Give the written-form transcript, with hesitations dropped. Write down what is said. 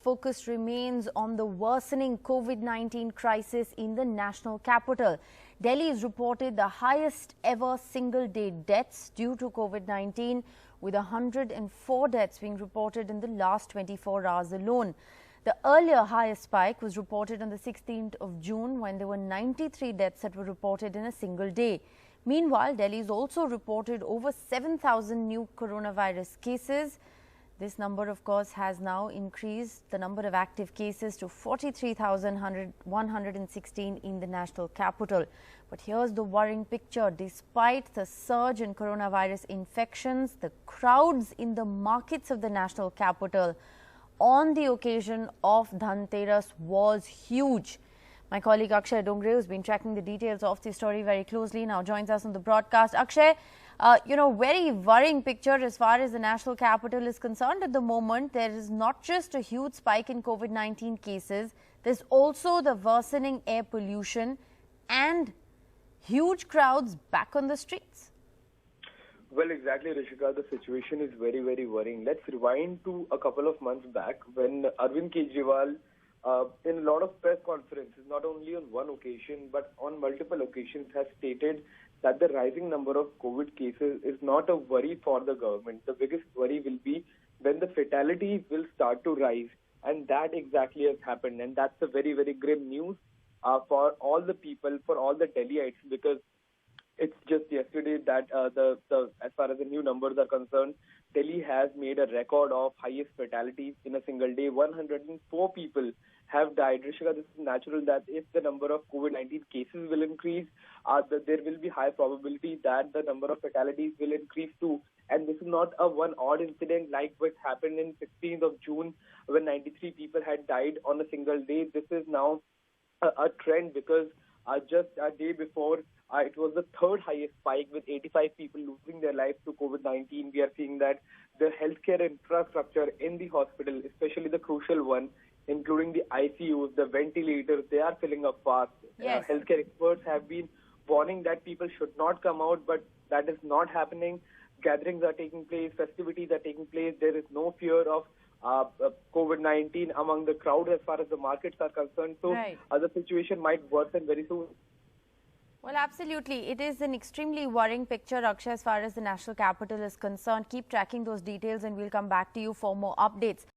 focus remains on the worsening COVID-19 crisis in the national capital. Delhi has reported the highest ever single-day deaths due to COVID-19, with 104 deaths being reported in the last 24 hours alone. The earlier highest spike was reported on the 16th of June, when there were 93 deaths that were reported in a single day. Meanwhile, Delhi has also reported over 7,000 new coronavirus cases. This number, of course, has now increased the number of active cases to 43,116 in the national capital. But here's the worrying picture. Despite the surge in coronavirus infections, the crowds in the markets of the national capital on the occasion of Dhanteras was huge. My colleague Akshay Dongre, who's been tracking the details of the story very closely, now joins us on the broadcast. Akshay, very worrying picture as far as the national capital is concerned at the moment. There is not just a huge spike in COVID-19 cases, there's also the worsening air pollution and huge crowds back on the streets. Well, exactly, Rishika. The situation is very, very worrying. Let's rewind to a couple of months back when Arvind Kejriwal, in a lot of press conferences, not only on one occasion but on multiple occasions, has stated that the rising number of COVID cases is not a worry for the government. The biggest worry will be when the fatalities will start to rise, and that exactly has happened. And that's a very, very grim news for all the people, for all the Delhiites, because it's just yesterday that as far as the new numbers are concerned, Delhi has made a record of highest fatalities in a single day. 104 people have died. Rishika, this is natural that if the number of COVID-19 cases will increase, there will be high probability that the number of fatalities will increase too. And this is not a one odd incident like what happened in 16th of June when 93 people had died on a single day. This is now a trend because just a day before, it was the third highest spike with 85 people losing their lives to COVID-19. We are seeing that the healthcare infrastructure in the hospital, especially the crucial one, including the ICUs, the ventilators, they are filling up fast. Yes. Healthcare experts have been warning that people should not come out, but that is not happening. Gatherings are taking place, festivities are taking place. There is no fear of COVID-19 among the crowd as far as the markets are concerned. So the situation might worsen very soon. Well, absolutely. It is an extremely worrying picture, Akshay, as far as the national capital is concerned. Keep tracking those details and we'll come back to you for more updates.